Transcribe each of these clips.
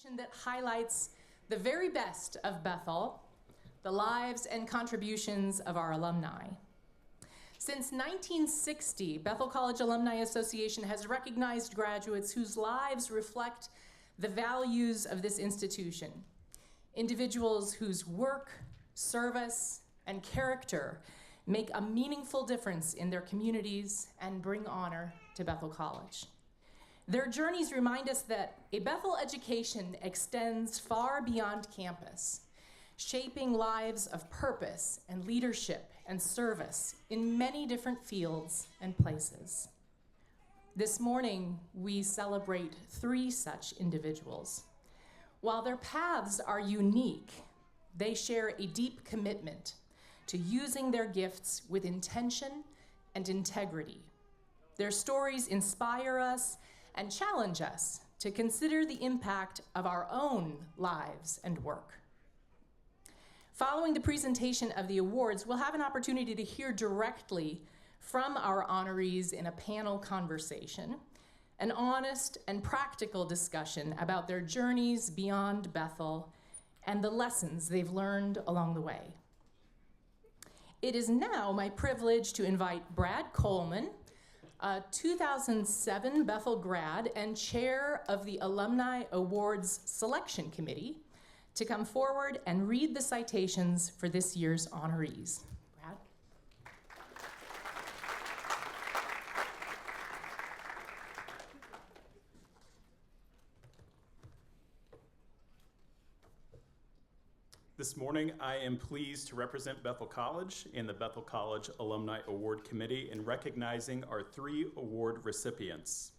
competition that highlights the very best of Bethel, the lives and contributions of our alumni. Since 1960, Bethel College Alumni Association has recognized graduates whose lives reflect the values of this institution, individuals whose work, service, and character make a meaningful difference in their communities and bring honor to Bethel College. Their journeys remind us that a Bethel education extends far beyond campus, shaping lives of purpose and leadership and service in many different fields and places. This morning, we celebrate 3 such individuals. While their paths are unique, they share a deep commitment to using their gifts with intention and integrity. Their stories inspire us and challenge us to consider the impact of our own lives and work. Following the presentation of the awards, we'll have an opportunity to hear directly from our honorees in a panel conversation, an honest and practical discussion about their journeys beyond Bethel and the lessons they've learned along the way. It is now my privilege to invite Brad Coleman, a 2007 Bethel grad and chair of the Alumni Awards Selection Committee, to come forward and read the citations for this year's honorees. Brad? This morning, I am pleased to represent Bethel College and the Bethel College Alumni Award Committee in recognizing our 3 award recipients.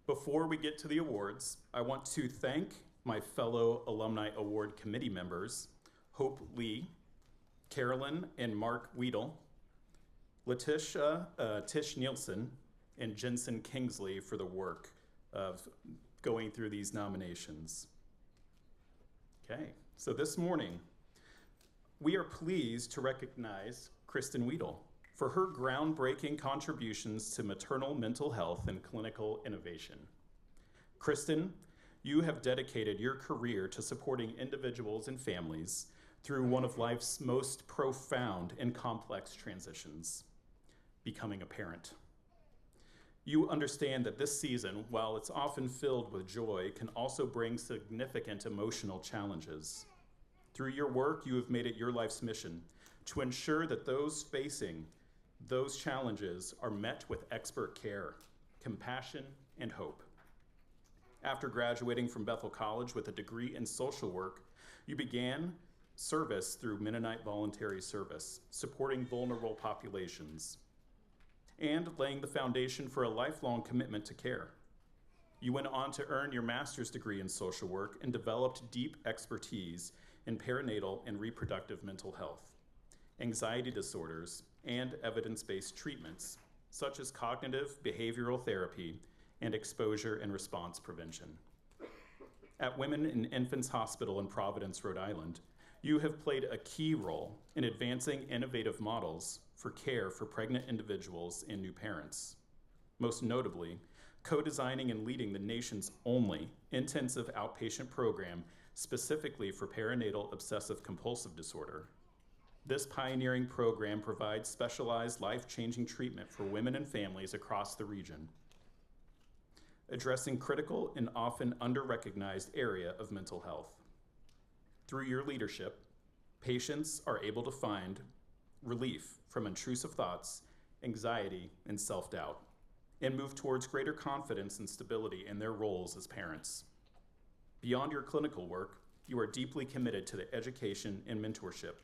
Before we get to the awards, I want to thank my fellow Alumni Award Committee members, Hope Lee, Carolyn and Mark Weedle, Letitia Tish Nielsen, and Jensen Kingsley for the work of going through these nominations. Okay, so this morning, we are pleased to recognize Kristen Weedle for her groundbreaking contributions to maternal mental health and clinical innovation. Kristen, you have dedicated your career to supporting individuals and families through one of life's most profound and complex transitions, becoming a parent. You understand that this season, while it's often filled with joy, can also bring significant emotional challenges. Through your work, you have made it your life's mission to ensure that those facing those challenges are met with expert care, compassion, and hope. After graduating from Bethel College with a degree in social work, you began service through Mennonite Voluntary Service, supporting vulnerable populations, and laying the foundation for a lifelong commitment to care. You went on to earn your master's degree in social work and developed deep expertise in perinatal and reproductive mental health, anxiety disorders, and evidence-based treatments, such as cognitive behavioral therapy and exposure and response prevention. At Women and Infants Hospital in Providence, Rhode Island, you have played a key role in advancing innovative models for care for pregnant individuals and new parents. Most notably, co-designing and leading the nation's only intensive outpatient program specifically for perinatal obsessive compulsive disorder. This pioneering program provides specialized life-changing treatment for women and families across the region, addressing critical and often under-recognized area of mental health. Through your leadership, patients are able to find relief from intrusive thoughts, anxiety, and self-doubt, and move towards greater confidence and stability in their roles as parents. Beyond your clinical work, you are deeply committed to the education and mentorship.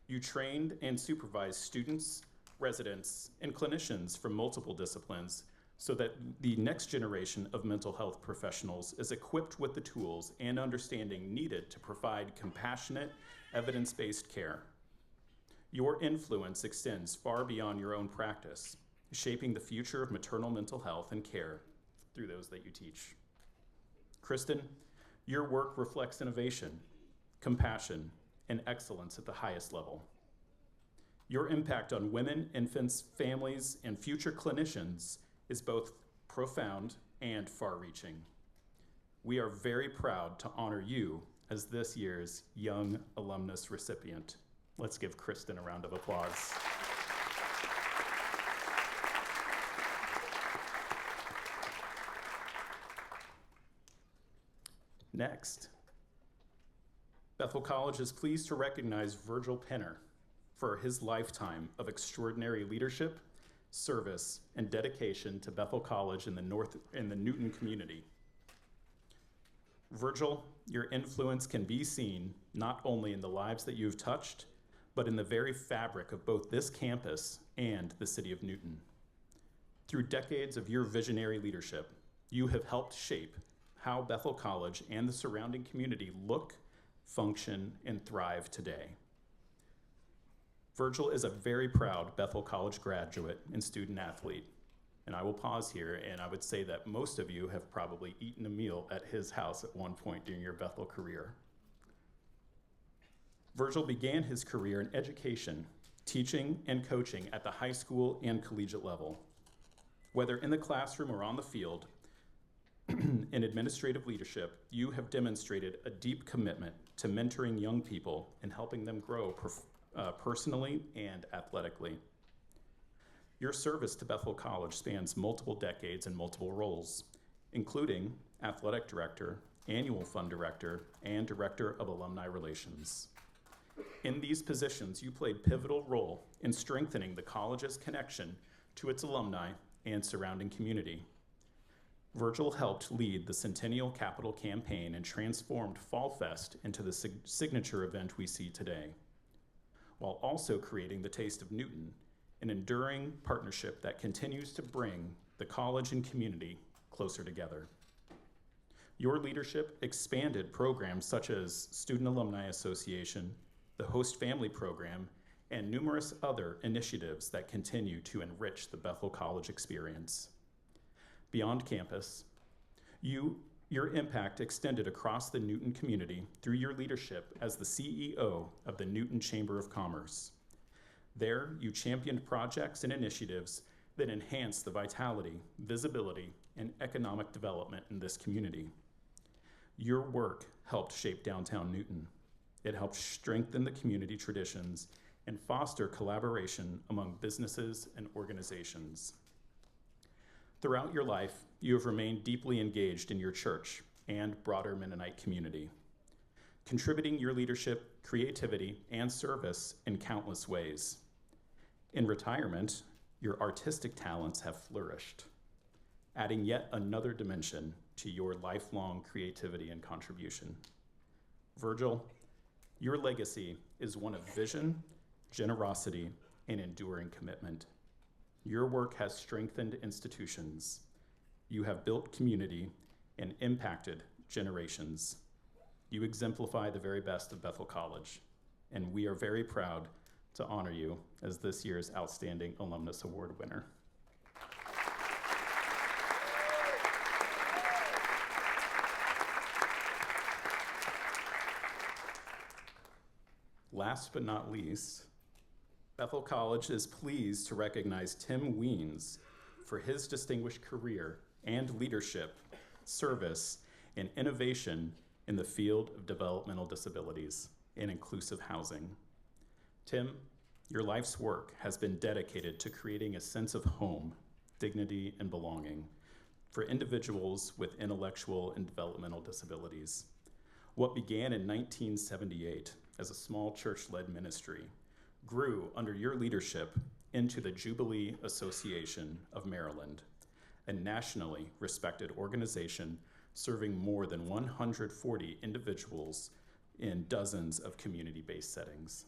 You trained and supervised students, residents, and clinicians from multiple disciplines so that the next generation of mental health professionals is equipped with the tools and understanding needed to provide compassionate, evidence-based care. Your influence extends far beyond your own practice, shaping the future of maternal mental health and care through those that you teach. Kristen, your work reflects innovation, compassion, and excellence at the highest level. Your impact on women, infants, families, and future clinicians is both profound and far-reaching. we are very proud to honor you as this year's Young Alumnus recipient. Let's give Kristen a round of applause. Next, Bethel College is pleased to recognize Virgil Penner for his lifetime of extraordinary leadership, service, and dedication to Bethel College in the Newton community. Virgil, your influence can be seen not only in the lives that you've touched, but in the very fabric of both this campus and the city of Newton. Through decades of your visionary leadership, you have helped shape how Bethel College and the surrounding community look, function, and thrive today. Virgil is a very proud Bethel College graduate and student athlete. And I will pause here, and I would say that most of you have probably eaten a meal at his house at one point during your Bethel career. Virgil began his career in education, teaching and coaching at the high school and collegiate level. Whether in the classroom or on the field, in administrative leadership, you have demonstrated a deep commitment to mentoring young people and helping them grow personally and athletically. Your service to Bethel College spans multiple decades and multiple roles, including athletic director, annual fund director, and director of alumni relations. In these positions, you played a pivotal role in strengthening the college's connection to its alumni and surrounding community. Virgil helped lead the Centennial Capital Campaign and transformed Fall Fest into the signature event we see today, while also creating the Taste of Newton, an enduring partnership that continues to bring the college and community closer together. Your leadership expanded programs such as Student Alumni Association, the Host Family Program, and numerous other initiatives that continue to enrich the Bethel College experience. Beyond campus, your impact extended across the Newton community through your leadership as the CEO of the Newton Chamber of Commerce. There, you championed projects and initiatives that enhance the vitality, visibility, and economic development in this community. Your work helped shape downtown Newton. It helped strengthen the community traditions and foster collaboration among businesses and organizations. Throughout your life, you have remained deeply engaged in your church and broader Mennonite community, contributing your leadership, creativity, and service in countless ways. In retirement, your artistic talents have flourished, adding yet another dimension to your lifelong creativity and contribution. Virgil, your legacy is one of vision, generosity, and enduring commitment. Your work has strengthened institutions. You have built community and impacted generations. You exemplify the very best of Bethel College, and we are very proud to honor you as this year's Outstanding Alumnus Award winner. Last but not least, Bethel College is pleased to recognize Tim Weens for his distinguished career and leadership, service, and innovation in the field of developmental disabilities and inclusive housing. Tim, your life's work has been dedicated to creating a sense of home, dignity, and belonging for individuals with intellectual and developmental disabilities. What began in 1978 as a small church-led ministry grew under your leadership into the Jubilee Association of Maryland, a nationally respected organization serving more than 140 individuals in dozens of community-based settings.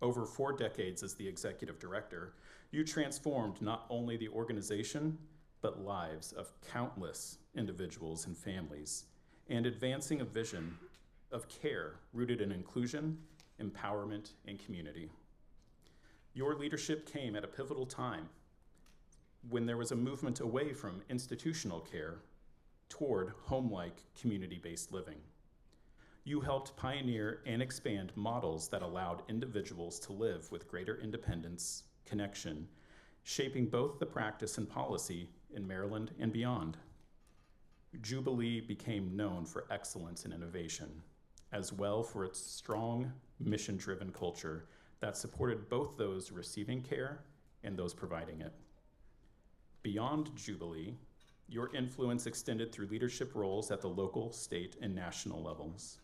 Over 4 decades as the executive director, you transformed not only the organization, but lives of countless individuals and families, and advancing a vision of care rooted in inclusion, empowerment, and community. Your leadership came at a pivotal time when there was a movement away from institutional care toward home-like community-based living. You helped pioneer and expand models that allowed individuals to live with greater independence, connection, shaping both the practice and policy in Maryland and beyond. Jubilee became known for excellence and innovation, as well for its strong, mission-driven culture that supported both those receiving care and those providing it. Beyond Jubilee, your influence extended through leadership roles at the local, state, and national levels.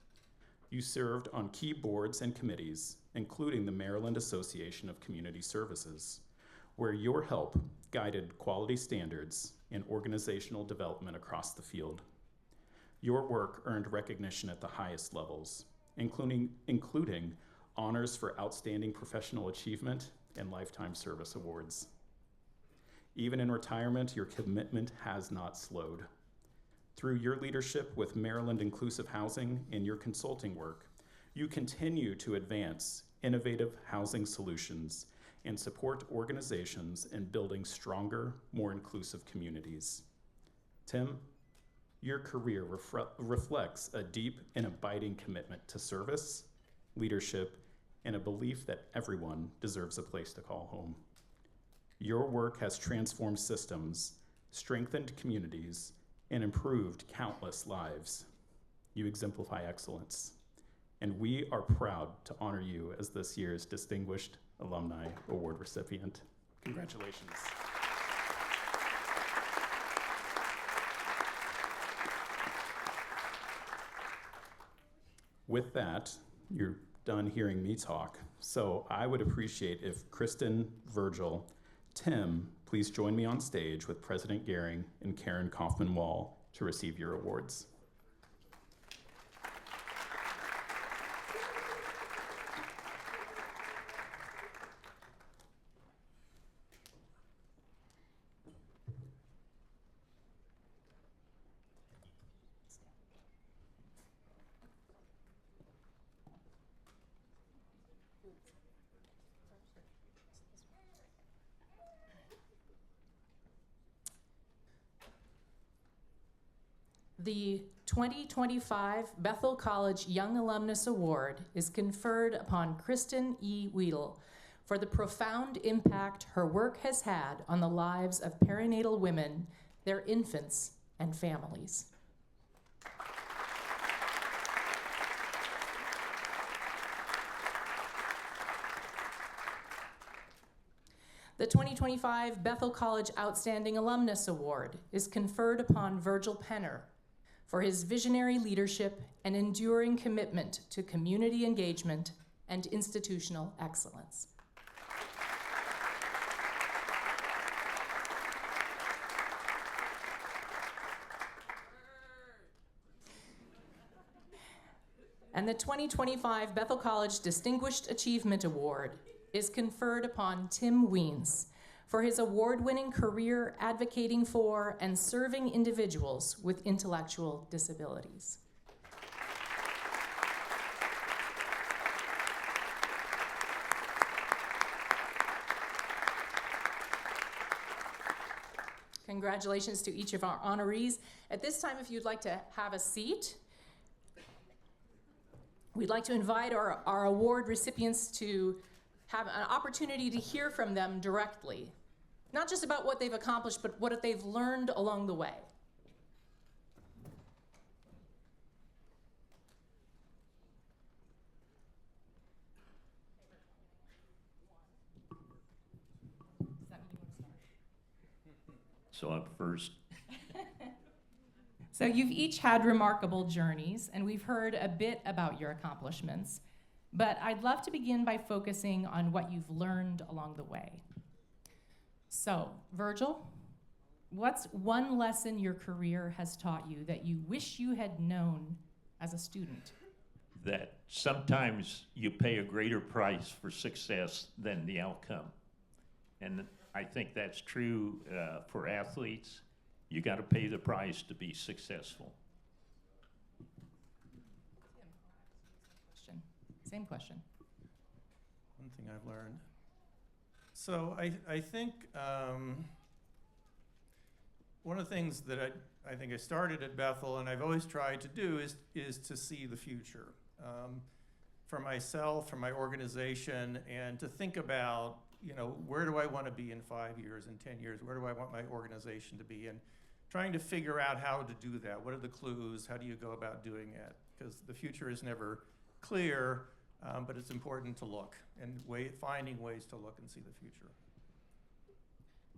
You served on key boards and committees, including the Maryland Association of Community Services, where your help guided quality standards and organizational development across the field. Your work earned recognition at the highest levels, including honors for outstanding professional achievement and lifetime service awards. Even in retirement, your commitment has not slowed. Through your leadership with Maryland Inclusive Housing and your consulting work, you continue to advance innovative housing solutions and support organizations in building stronger, more inclusive communities. Tim, your career reflects a deep and abiding commitment to service, leadership, and a belief that everyone deserves a place to call home. Your work has transformed systems, strengthened communities, and improved countless lives. You exemplify excellence, and we are proud to honor you as this year's Distinguished Alumni Award recipient. Congratulations. With that, you're done hearing me talk, so I would appreciate if Kristen, Virgil, Tim, please join me on stage with President Gehring and Karen Kaufman-Wall to receive your awards. The 2025 Bethel College Young Alumnus Award is conferred upon Kristen E. Weedle for the profound impact her work has had on the lives of perinatal women, their infants, and families. The 2025 Bethel College Outstanding Alumnus Award is conferred upon Virgil Penner for his visionary leadership and enduring commitment to community engagement and institutional excellence. And the 2025 Bethel College Distinguished Achievement Award is conferred upon Tim Weens for his award-winning career advocating for and serving individuals with intellectual disabilities. Congratulations to each of our honorees. At this time, if you'd like to have a seat, we'd like to invite our award recipients to have an opportunity to hear from them directly. Not just about what they've accomplished, but what they've learned along the way. So up first. So you've each had remarkable journeys, and we've heard a bit about your accomplishments, but I'd love to begin by focusing on what you've learned along the way. So, Virgil, what's one lesson your career has taught you that you wish you had known as a student? That sometimes you pay a greater price for success than the outcome. And I think that's true for athletes. You got to pay the price to be successful. Same question. One thing I've learned. So I think one of the things that I think I started at Bethel, and I've always tried to do, is to see the future for myself, for my organization, and to think about, where do I want to be in 5 years, in 10 years? Where do I want my organization to be? And trying to figure out how to do that. What are the clues? How do you go about doing it? Because the future is never clear, but it's important to look and finding ways to look and see the future.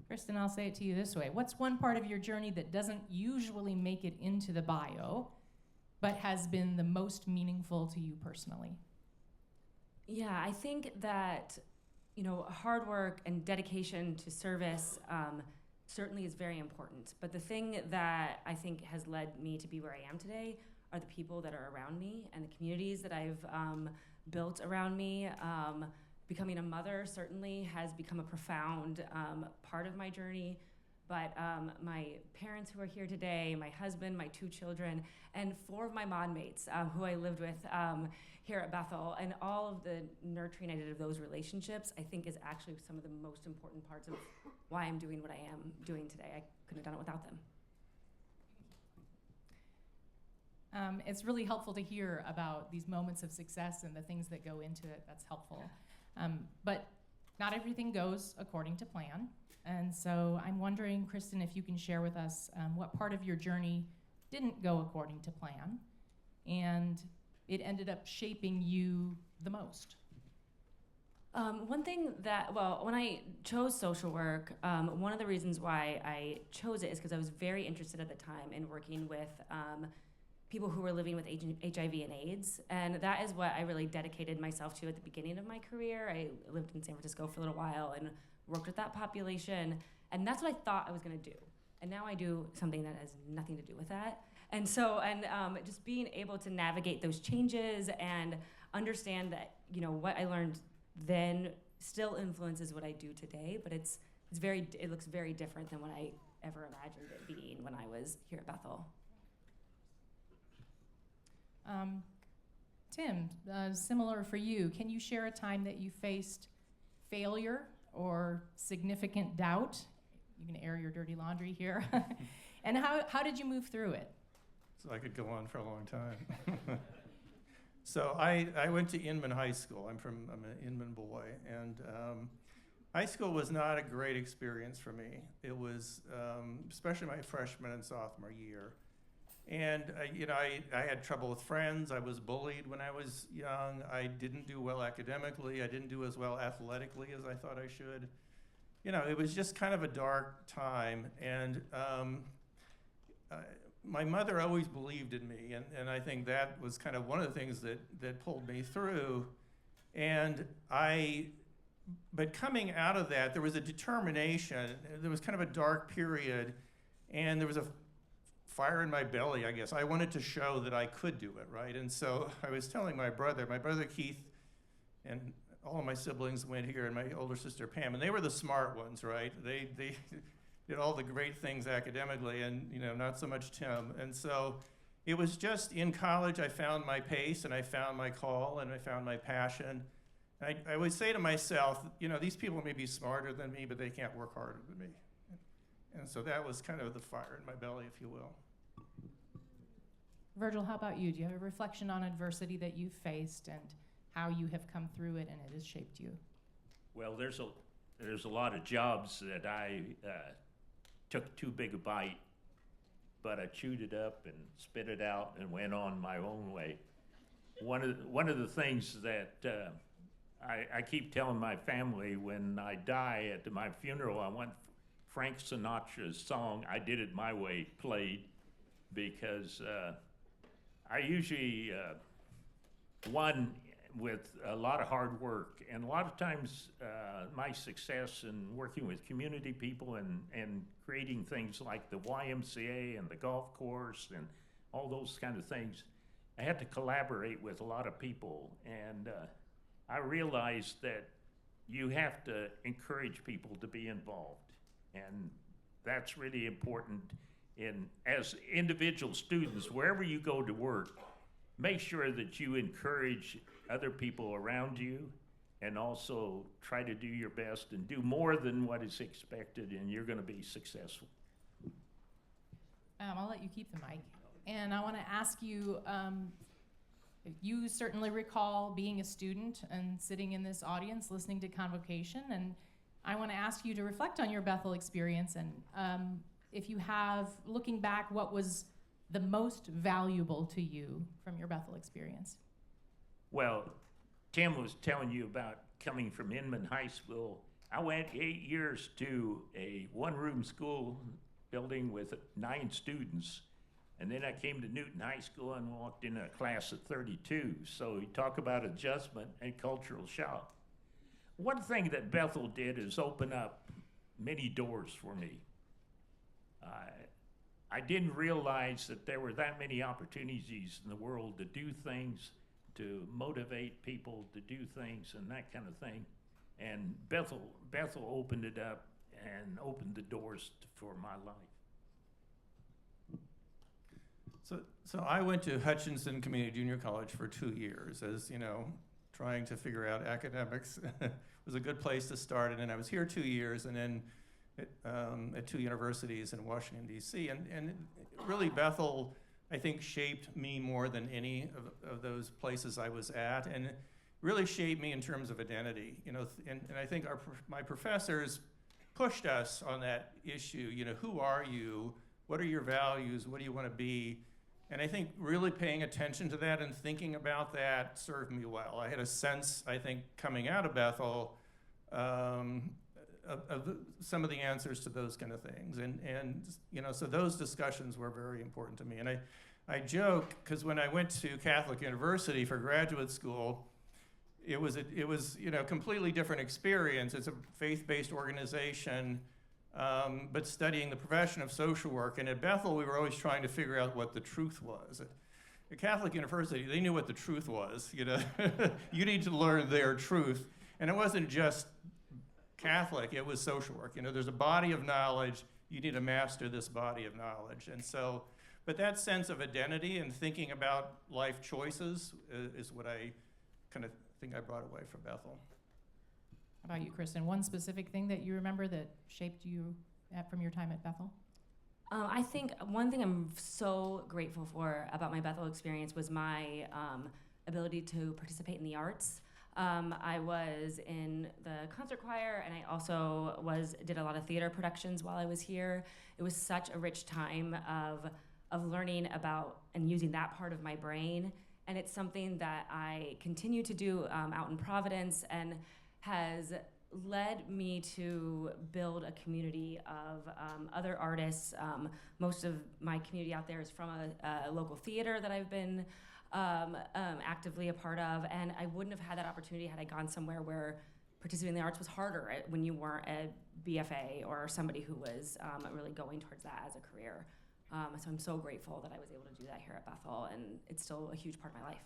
Kristen, I'll say it to you this way. What's one part of your journey that doesn't usually make it into the bio, but has been the most meaningful to you personally? Yeah, I think that, hard work and dedication to service certainly is very important. But the thing that I think has led me to be where I am today are the people that are around me and the communities that I've built around me. Becoming a mother certainly has become a profound part of my journey. But my parents who are here today, my husband, my 2 children, and 4 of my mod mates who I lived with here at Bethel, and all of the nurturing I did of those relationships, I think is actually some of the most important parts of why I'm doing what I am doing today. I couldn't have done it without them. It's really helpful to hear about these moments of success and the things that go into it. That's helpful. But not everything goes according to plan. And so I'm wondering, Kristen, if you can share with us what part of your journey didn't go according to plan and it ended up shaping you the most. One thing when I chose social work, one of the reasons why I chose it is because I was very interested at the time in working with people who were living with HIV and AIDS. And that is what I really dedicated myself to at the beginning of my career. I lived in San Francisco for a little while and worked with that population. And that's what I thought I was going to do. And now I do something that has nothing to do with that. And so, just being able to navigate those changes and understand that, what I learned then still influences what I do today, but it looks very different than what I ever imagined it being when I was here at Bethel. Tim, similar for you. Can you share a time that you faced failure or significant doubt? You can air your dirty laundry here. And how did you move through it? So I could go on for a long time. So I went to Inman High School. I'm an Inman boy, and high school was not a great experience for me. It was, especially my freshman and sophomore year. And I had trouble with friends. I was bullied when I was young. I didn't do well academically. I didn't do as well athletically as I thought I should. It was just kind of a dark time. And my mother always believed in me, and I think that was kind of one of the things that pulled me through. But coming out of that, there was a determination. There was kind of a dark period, and there was a fire in my belly, I guess. I wanted to show that I could do it, right? And so I was telling my brother Keith, and all of my siblings went here, and my older sister Pam, and they were the smart ones, right? They did all the great things academically, and not so much Tim. And so it was just in college I found my pace, and I found my call, and I found my passion. I always say to myself, these people may be smarter than me, but they can't work harder than me. And so that was kind of the fire in my belly, if you will. Virgil, how about you? Do you have a reflection on adversity that you've faced and how you have come through it and it has shaped you? Well, there's a lot of jobs that I took too big a bite, but I chewed it up and spit it out and went on my own way. One of the things that I keep telling my family when I die at my funeral, I want Frank Sinatra's song, I Did It My Way, played, because I usually won with a lot of hard work. And a lot of times my success in working with community people and creating things like the YMCA and the golf course and all those kind of things, I had to collaborate with a lot of people. And I realized that you have to encourage people to be involved. And that's really important as individual students, wherever you go to work, make sure that you encourage other people around you and also try to do your best and do more than what is expected, and you're going to be successful. I'll let you keep the mic. And I want to ask you, you certainly recall being a student and sitting in this audience listening to Convocation, and I want to ask you to reflect on your Bethel experience and if you have, looking back, what was the most valuable to you from your Bethel experience? Well, Tim was telling you about coming from Inman High School. I went 8 years to a one-room school building with 9 students. And then I came to Newton High School and walked in a class of 32. So you talk about adjustment and cultural shock. One thing that Bethel did is open up many doors for me. I didn't realize that there were that many opportunities in the world to do things, to motivate people to do things and that kind of thing. And Bethel opened it up and opened the doors for my life. So I went to Hutchinson Community Junior College for 2 years, as you know, trying to figure out academics was a good place to start. And then I was here 2 years, and then at 2 universities in Washington, D.C. And really Bethel, I think, shaped me more than any of those places I was at, and really shaped me in terms of identity. You know, and I think my professors pushed us on that issue. You know, who are you? What are your values? What do you want to be? And I think really paying attention to that and thinking about that served me well. I had a sense, I think, coming out of Bethel, of some of the answers to those kind of things. And you know, so those discussions were very important to me. And I joke, because when I went to Catholic University for graduate school, it was you know, completely different experience. It's a faith-based organization, but studying the profession of social work. And at Bethel, we were always trying to figure out what the truth was. At Catholic University, they knew what the truth was. You know, you need to learn their truth. And it wasn't just Catholic, it was social work. You know, there's a body of knowledge. You need to master this body of knowledge. And so, but that sense of identity and thinking about life choices is what I kind of think I brought away from Bethel. How about you, Kristen? One specific thing that you remember that shaped you from your time at Bethel? I think one thing I'm so grateful for about my Bethel experience was my ability to participate in the arts. I was in the concert choir, and I also did a lot of theater productions while I was here. It was such a rich time of learning about and using that part of my brain, and it's something that I continue to do out in Providence, and has led me to build a community of other artists. Most of my community out there is from a local theater that I've been actively a part of, and I wouldn't have had that opportunity had I gone somewhere where participating in the arts was harder when you weren't a BFA or somebody who was really going towards that as a career. So I'm so grateful that I was able to do that here at Bethel, and it's still a huge part of my life.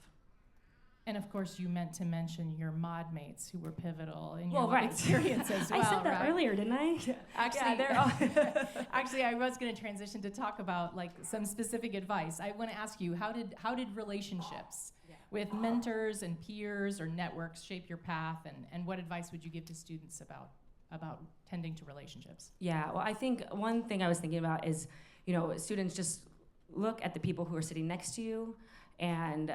And of course, you meant to mention your mod mates who were pivotal in your right. experience as well. I said that earlier, didn't I? Actually, they're all actually, I was going to transition to talk about like some specific advice. I want to ask you, how did relationships with mentors and peers or networks shape your path, and what advice would you give to students about tending to relationships? Yeah, well, I think one thing I was thinking about is, you know, students just look at the people who are sitting next to you and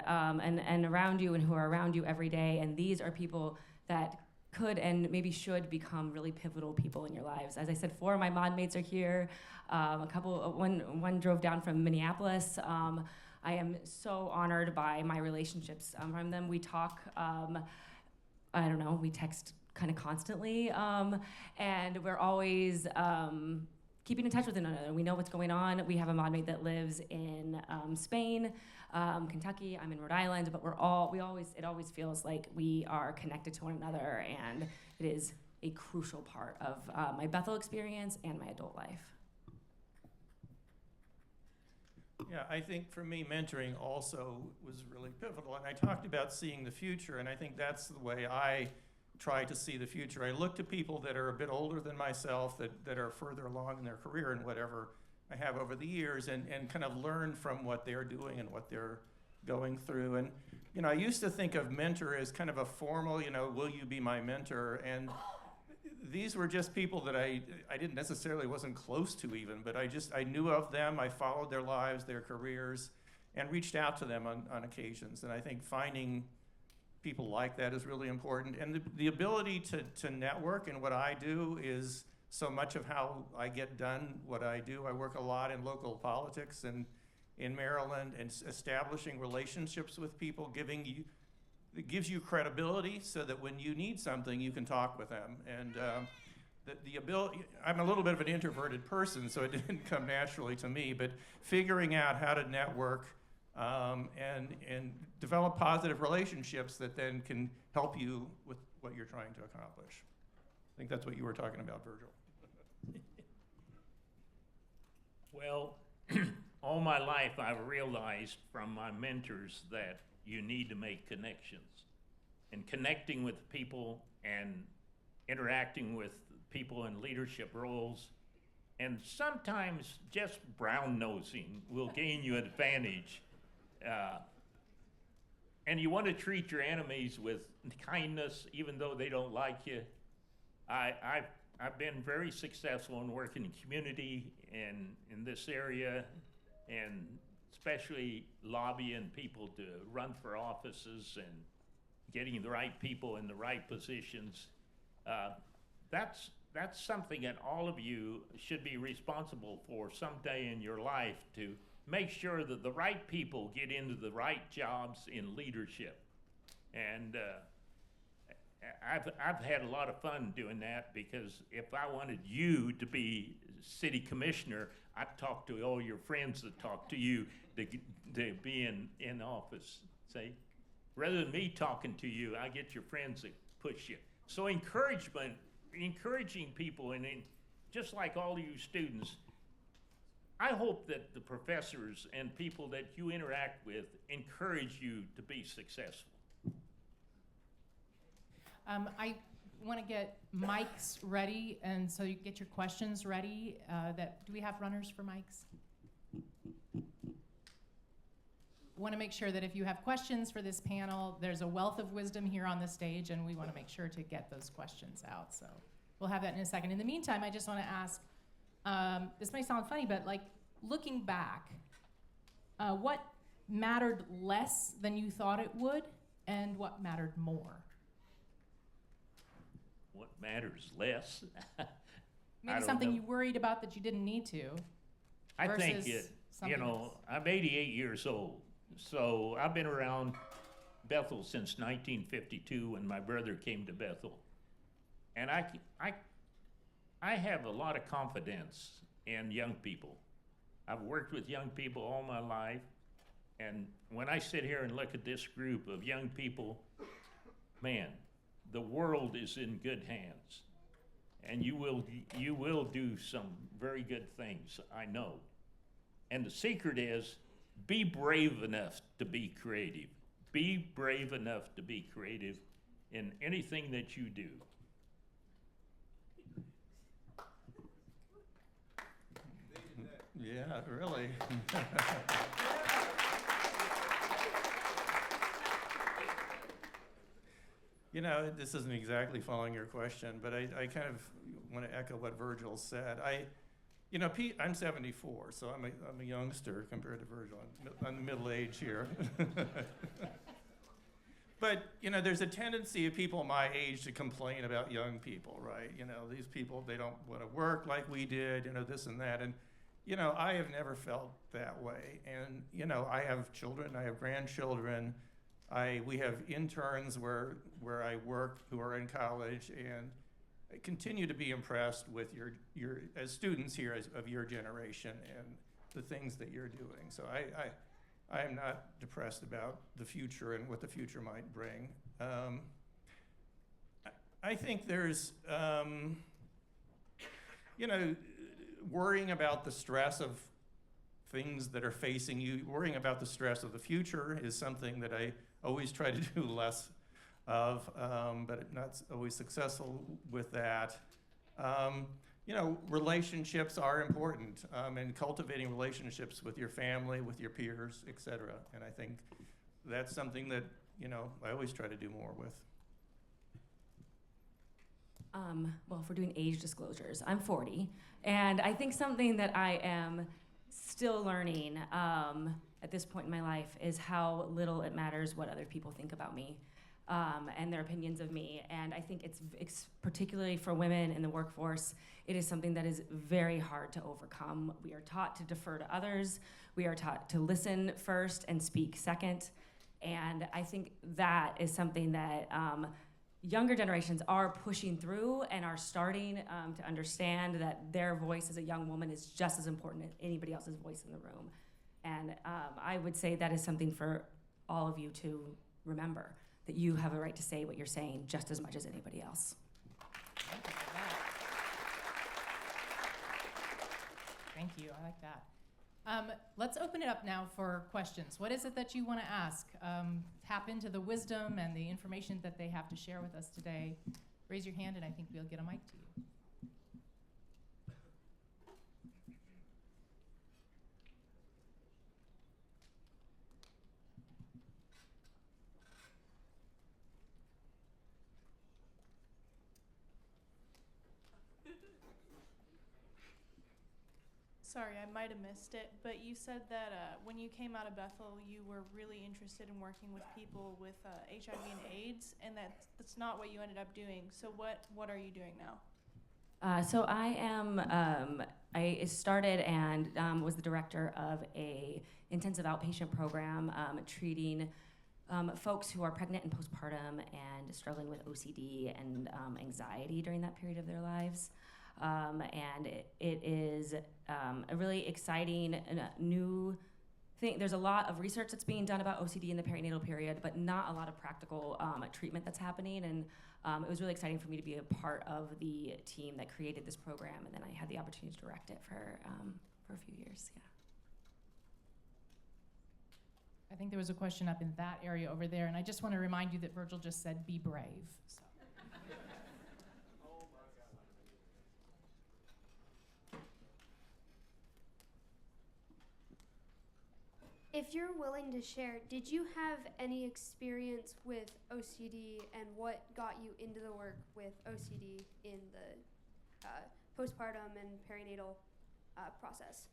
around you and who are around you every day. And these are people that could and maybe should become really pivotal people in your lives. As I said, 4 of my mod mates are here. One drove down from Minneapolis. I am so honored by my relationships from them. We talk, we text kind of constantly. And we're always keeping in touch with one another. We know what's going on. We have a mod mate that lives in Spain, Kentucky. I'm in Rhode Island, but it always feels like we are connected to one another, and it is a crucial part of my Bethel experience and my adult life. Yeah, I think for me, mentoring also was really pivotal. And I talked about seeing the future, and I think that's the way I try to see the future. I look to people that are a bit older than myself, that are further along in their career and whatever I have over the years, and kind of learn from what they're doing and what they're going through. And, you know, I used to think of mentor as kind of a formal, you know, will you be my mentor? And these were just people that I didn't necessarily, wasn't close to even, but I knew of them, I followed their lives, their careers, and reached out to them on occasions. And I think finding people like that is really important. And the ability to network, and what I do is so much of how I get done what I do. I work a lot in local politics and in Maryland, and establishing relationships with people, it gives you credibility so that when you need something, you can talk with them. And the ability, I'm a little bit of an introverted person, so it didn't come naturally to me, but figuring out how to network and develop positive relationships that then can help you with what you're trying to accomplish. I think that's what you were talking about, Virgil. Well, all my life I've realized from my mentors that you need to make connections. And connecting with people and interacting with people in leadership roles, and sometimes just brown-nosing will gain you advantage. And you want to treat your enemies with kindness, even though they don't like you. I've been very successful in working in community and in this area, and especially lobbying people to run for offices and getting the right people in the right positions. That's something that all of you should be responsible for someday in your life, to make sure that the right people get into the right jobs in leadership. And I've had a lot of fun doing that, because if I wanted you to be city commissioner, I'd talk to all your friends that talk to you to be in office. See, rather than me talking to you, I get your friends that push you. So encouraging people, and just like all of you students, I hope that the professors and people that you interact with encourage you to be successful. I want to get mics ready, and so you get your questions ready. Do we have runners for mics? Want to make sure that if you have questions for this panel, there's a wealth of wisdom here on the stage, and we want to make sure to get those questions out. So we'll have that in a second. In the meantime, I just want to ask, this may sound funny, but like looking back, what mattered less than you thought it would, and what mattered more? What matters less? Maybe something you worried about that you didn't need to. I think versus something else. I'm 88 years old, so I've been around Bethel since 1952 when my brother came to Bethel. And I have a lot of confidence in young people. I've worked with young people all my life, and when I sit here and look at this group of young people, man, the world is in good hands, and you will do some very good things, I know. And the secret is, be brave enough to be creative. Be brave enough to be creative in anything that you do. Yeah, really. You know, this isn't exactly following your question, but I kind of want to echo what Virgil said. Pete, I'm 74, so I'm a youngster compared to Virgil. I'm the middle age here. But, there's a tendency of people my age to complain about young people, right? These people, they don't want to work like we did, this and that. And, I have never felt that way. And, I have children, I have grandchildren. We have interns where I work who are in college, and I continue to be impressed with your as students here of your generation and the things that you're doing. So I am not depressed about the future and what the future might bring. I think there's, worrying about the stress of things that are facing you, worrying about the stress of the future is something that I always try to do less of, but not always successful with that. Relationships are important, and cultivating relationships with your family, with your peers, et cetera. And I think that's something that, I always try to do more with. Well, if we're doing age disclosures, I'm 40, and I think something that I am still learning at this point in my life is how little it matters what other people think about me. and their opinions of me. And I think it's particularly for women in the workforce, it is something that is very hard to overcome. We are taught to defer to others. We are taught to listen first and speak second. And I think that is something that younger generations are pushing through and are starting to understand that their voice as a young woman is just as important as anybody else's voice in the room. And I would say that is something for all of you to remember, that you have a right to say what you're saying just as much as anybody else. Thank you for that. Thank you, I like that. Let's open it up now for questions. What is it that you want to ask? Tap into the wisdom and the information that they have to share with us today. Raise your hand and I think we'll get a mic to you. Sorry, I might have missed it, but you said that when you came out of Bethel, you were really interested in working with people with HIV and AIDS, and that's not what you ended up doing. So what are you doing now? So I am, I started and was the director of a intensive outpatient program treating folks who are pregnant and postpartum and struggling with OCD and anxiety during that period of their lives. And it is a really exciting new thing. There's a lot of research that's being done about OCD in the perinatal period, but not a lot of practical treatment that's happening. And it was really exciting for me to be a part of the team that created this program, and then I had the opportunity to direct it for a few years. Yeah. I think there was a question up in that area over there, and I just want to remind you that Virgil just said, be brave. So. If you're willing to share, did you have any experience with OCD and what got you into the work with OCD in the postpartum and perinatal process?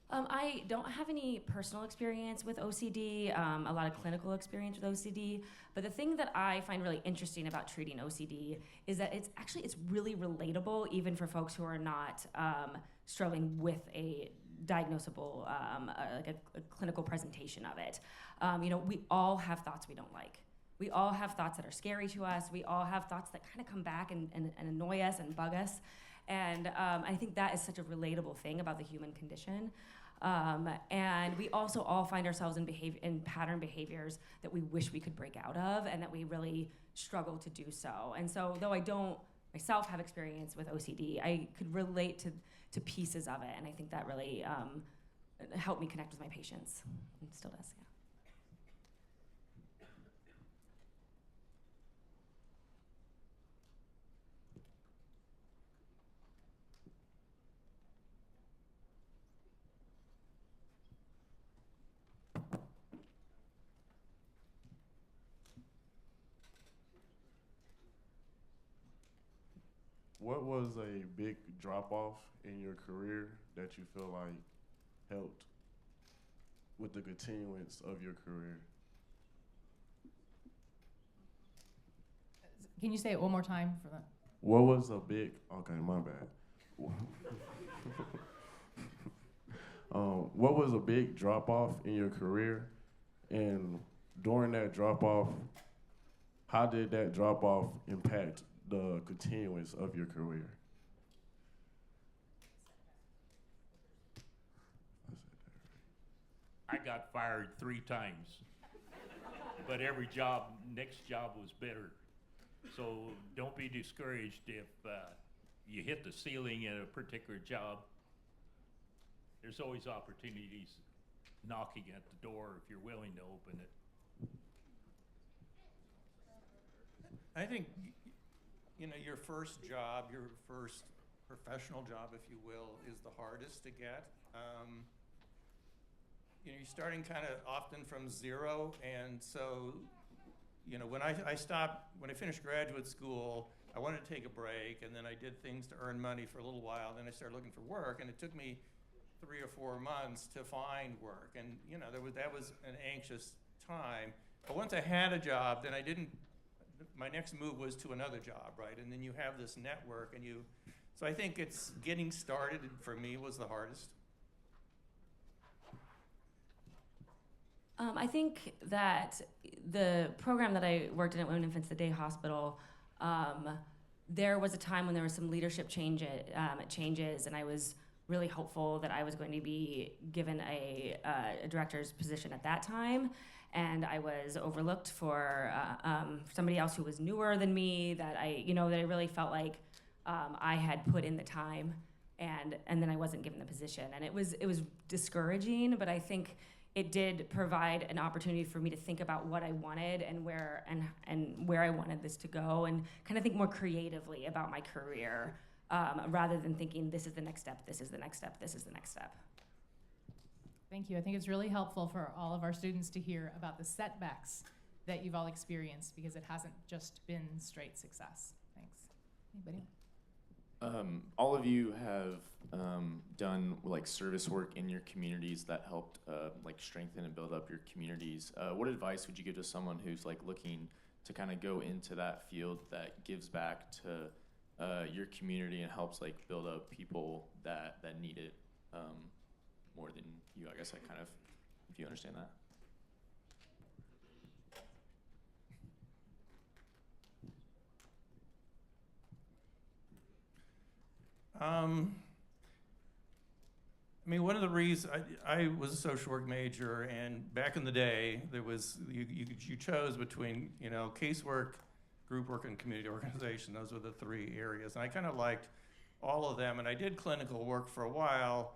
I don't have any personal experience with OCD, a lot of clinical experience with OCD, but the thing that I find really interesting about treating OCD is that it's really relatable even for folks who are not struggling with a diagnosable, like a clinical presentation of it. We all have thoughts we don't like. We all have thoughts that are scary to us. We all have thoughts that kind of come back and annoy us and bug us. And I think that is such a relatable thing about the human condition. And we also all find ourselves in pattern behaviors that we wish we could break out of and that we really struggle to do so. And so though I don't myself have experience with OCD, I could relate to pieces of it, and I think that really helped me connect with my patients, and still does, yeah. What was a big drop-off in your career that you feel like helped with the continuance of your career? Can you say it one more time for that? What was a big, okay, my bad. What was a big drop-off in your career? And during that drop-off, how did that drop-off impact the continuance of your career? I got fired 3 times, but next job was better. So don't be discouraged if you hit the ceiling in a particular job. There's always opportunities knocking at the door if you're willing to open it. I think, your first job, your first professional job, if you will, is the hardest to get. You're starting kind of often from zero, and so, when I finished graduate school, I wanted to take a break, and then I did things to earn money for a little while, then I started looking for work, and it took me 3 or 4 months to find work, and that was an anxious time. But once I had a job, then my next move was to another job, right? And then you have this network, so I think it's getting started for me was the hardest. I think that the program that I worked in at Women Infants the Day Hospital, there was a time when there was some leadership changes, and I was really hopeful that I was going to be given a director's position at that time, and I was overlooked for somebody else who was newer than me. That I really felt like I had put in the time, and then I wasn't given the position, and it was discouraging. But I think it did provide an opportunity for me to think about what I wanted and where I wanted this to go, and kind of think more creatively about my career, rather than thinking this is the next step, this is the next step, this is the next step. Thank you. I think it's really helpful for all of our students to hear about the setbacks that you've all experienced, because it hasn't just been straight success. Thanks. Anybody? All of you have done like service work in your communities that helped like strengthen and build up your communities. What advice would you give to someone who's like looking to kind of go into that field that gives back to your community and helps like build up people that need it more than you? I guess I kind of, if you understand that. I mean, one of the reasons I was a social work major, and back in the day, there was you chose between casework, group work, and community organization. Those were the three areas, and I kind of liked all of them. And I did clinical work for a while,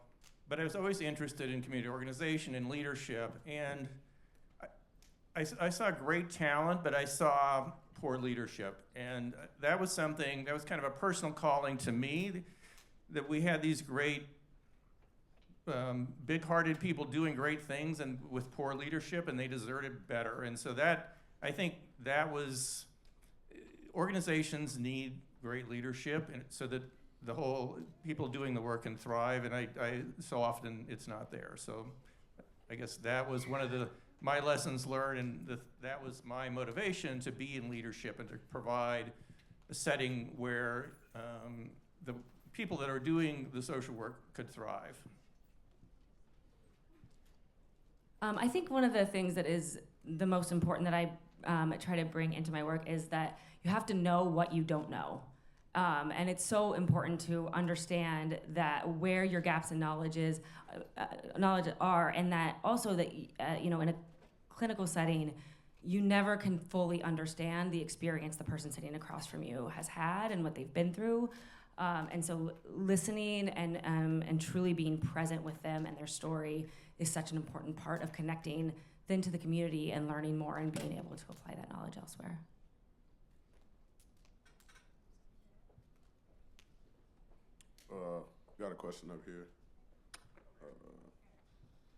but I was always interested in community organization and leadership. And I saw great talent, but I saw poor leadership, and that was something that was kind of a personal calling to me. That we had these great, big-hearted people doing great things and with poor leadership, and they deserved better. And so I think that was, organizations need great leadership, and so that the whole people doing the work can thrive. And I so often it's not there. So I guess that was one of my lessons learned, and that was my motivation to be in leadership and to provide a setting where the people that are doing the social work could thrive. I think one of the things that is the most important that I try to bring into my work is that you have to know what you don't know. And it's so important to understand that where your gaps in knowledge are, and that also that in a clinical setting, you never can fully understand the experience the person sitting across from you has had and what they've been through. And so listening and truly being present with them and their story is such an important part of connecting then to the community and learning more and being able to apply that knowledge elsewhere. Got a question up here.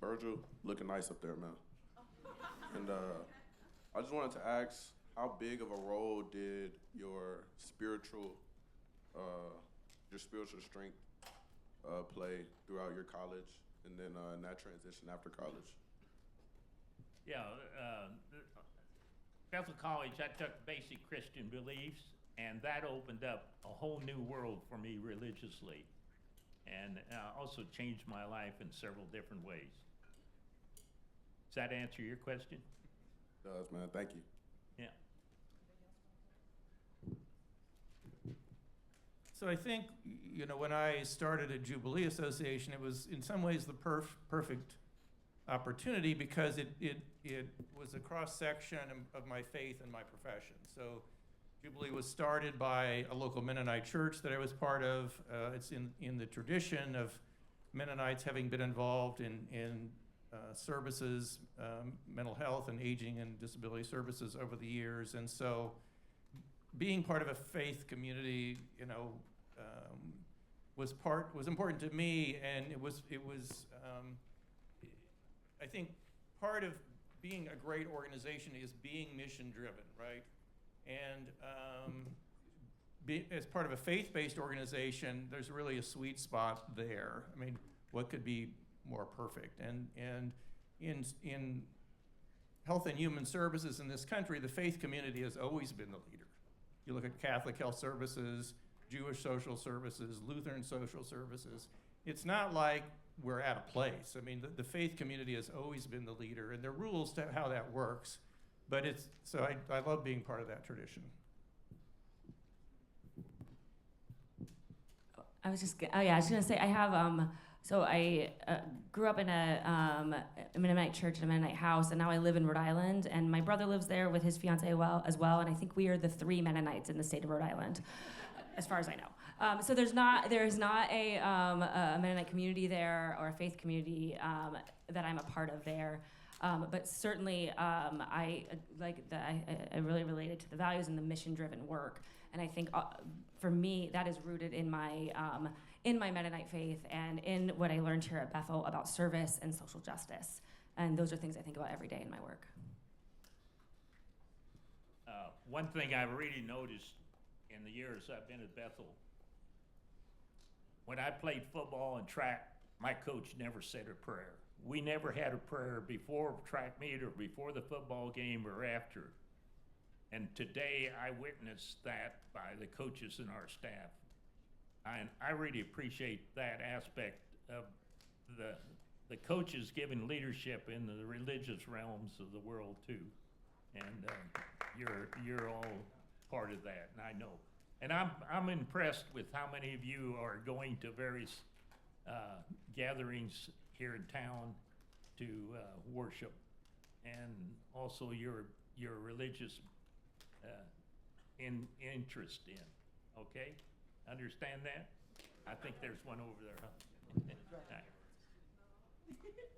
Virgil, looking nice up there, man. And I just wanted to ask, how big of a role did your spiritual strength play throughout your college, and then in that transition after college? Yeah, Bethel College, I took basic Christian beliefs, and that opened up a whole new world for me religiously, and also changed my life in several different ways. Does that answer your question? It does, man. Thank you. Yeah. So I think, when I started at Jubilee Association, it was in some ways the perfect opportunity, because it was a cross-section of my faith and my profession. So Jubilee was started by a local Mennonite church that I was part of. It's in the tradition of Mennonites having been involved in services, mental health and aging and disability services over the years. And so being part of a faith community, was important to me, and it was I think part of being a great organization is being mission driven, right? And as part of a faith-based organization, there's really a sweet spot there. I mean, what could be more perfect? And in health and human services in this country, the faith community has always been the leader. You look at Catholic Health Services, Jewish Social Services, Lutheran Social Services. It's not like we're out of place. I mean, the faith community has always been the leader, and there are rules to how that works. But I love being part of that tradition. I was just gonna say I have so I grew up in a Mennonite church and a Mennonite house, and now I live in Rhode Island, and my brother lives there with his fiance as well, and I think we are the 3 Mennonites in the state of Rhode Island, as far as I know. So there is not a Mennonite community there or a faith community that I'm a part of there. But certainly, I really related to the values and the mission-driven work, and I think for me that is rooted in my Mennonite faith and in what I learned here at Bethel about service and social justice, and those are things I think about every day in my work. One thing I've really noticed in the years I've been at Bethel, when I played football and track, my coach never said a prayer. We never had a prayer before track meet or before the football game or after. And today I witnessed that by the coaches and our staff. And I really appreciate that aspect of the coaches giving leadership in the religious realms of the world too. And you're all part of that, and I know. And I'm impressed with how many of you are going to various gatherings here in town to worship, and also your religious interest in. Okay, understand that? I think there's one over there.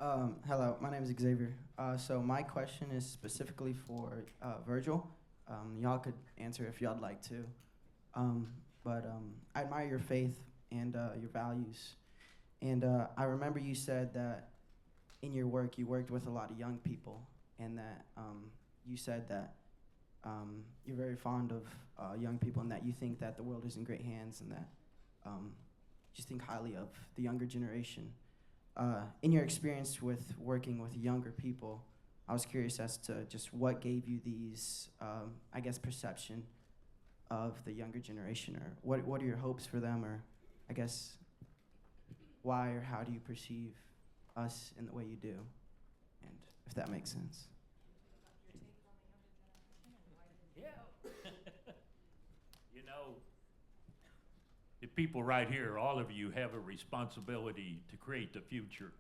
Huh? Hello, my name is Xavier. So my question is specifically for Virgil. Y'all could answer if y'all like to. But I admire your faith and your values. And I remember you said that in your work, you worked with a lot of young people, and that you said that you're very fond of young people, and that you think that the world is in great hands, and that you just think highly of the younger generation. In your experience with working with younger people, I was curious as to just what gave you these, I guess, perception of the younger generation, or what are your hopes for them, or I guess why or how do you perceive us in the way you do, and if that makes sense. Yeah. You know, the people right here, all of you have a responsibility to create the future.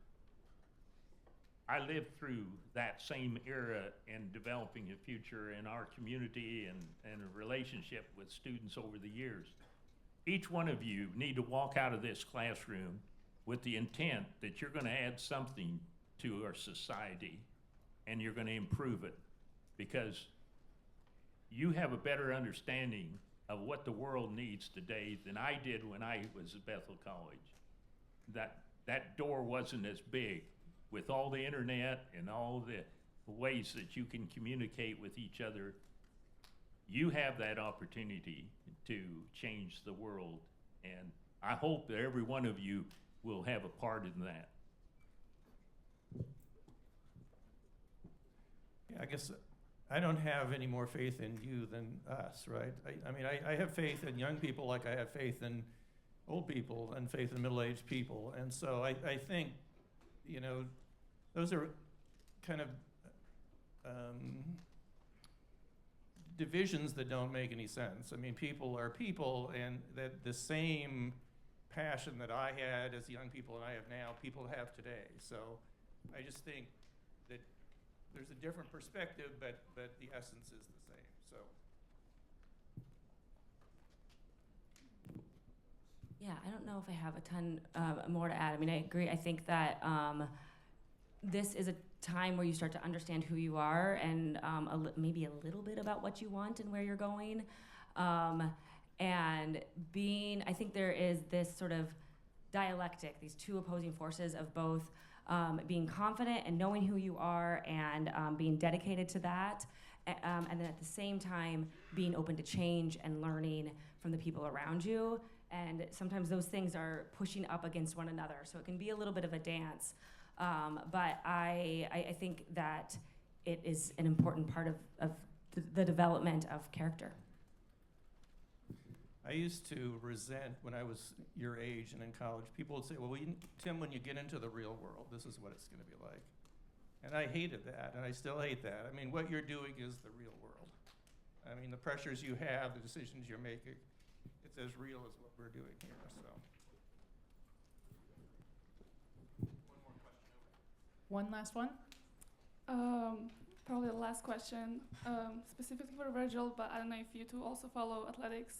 I lived through that same era in developing a future in our community and a relationship with students over the years. Each one of you need to walk out of this classroom with the intent that you're going to add something to our society and you're going to improve it, because you have a better understanding of what the world needs today than I did when I was at Bethel College. That door wasn't as big. With all the internet and all the ways that you can communicate with each other, you have that opportunity to change the world. And I hope that every one of you will have a part in that. Yeah, I guess I don't have any more faith in you than us, right? I mean, I have faith in young people like I have faith in old people and faith in middle-aged people. And so I think, you know, those are kind of divisions that don't make any sense. I mean, people are people, and that the same passion that I had as young people and I have now, people have today. So I just think that there's a different perspective, but the essence is the same. So. Yeah, I don't know if I have a ton more to add. I mean, I agree. I think that this is a time where you start to understand who you are and maybe a little bit about what you want and where you're going. And I think there is this sort of dialectic, these two opposing forces of both being confident and knowing who you are and being dedicated to that. And then at the same time, being open to change and learning from the people around you. And sometimes those things are pushing up against one another. So it can be a little bit of a dance. But I think that it is an important part of the development of character. I used to resent when I was your age and in college. People would say, well, Tim, when you get into the real world, this is what it's going to be like. And I hated that, and I still hate that. I mean, what you're doing is the real world. I mean, the pressures you have, the decisions you're making, it's as real as what we're doing here, so. One last one. Probably the last question, specifically for Virgil, but I don't know if you two also follow athletics.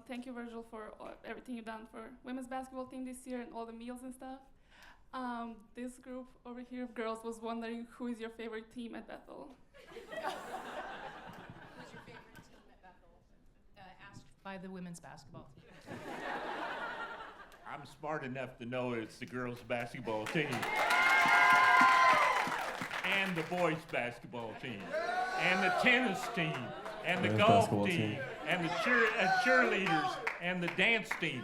Thank you, Virgil, for everything you've done for women's basketball team this year and all the meals and stuff. This group over here of girls was wondering who is your favorite team at Bethel? Who's your favorite team at Bethel? Asked by the women's basketball team. I'm smart enough to know it's the girls' basketball team. And the boys' basketball team. And the tennis team. And the golf team. And the cheerleaders. And the dance team.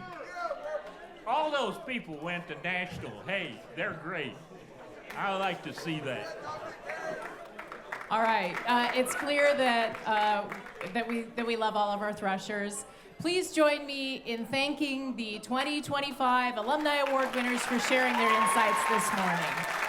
All those people went to national. Hey, they're great. I like to see that. All right, it's clear that we love all of our Threshers. Please join me in thanking the 2025 Alumni Award winners for sharing their insights this morning.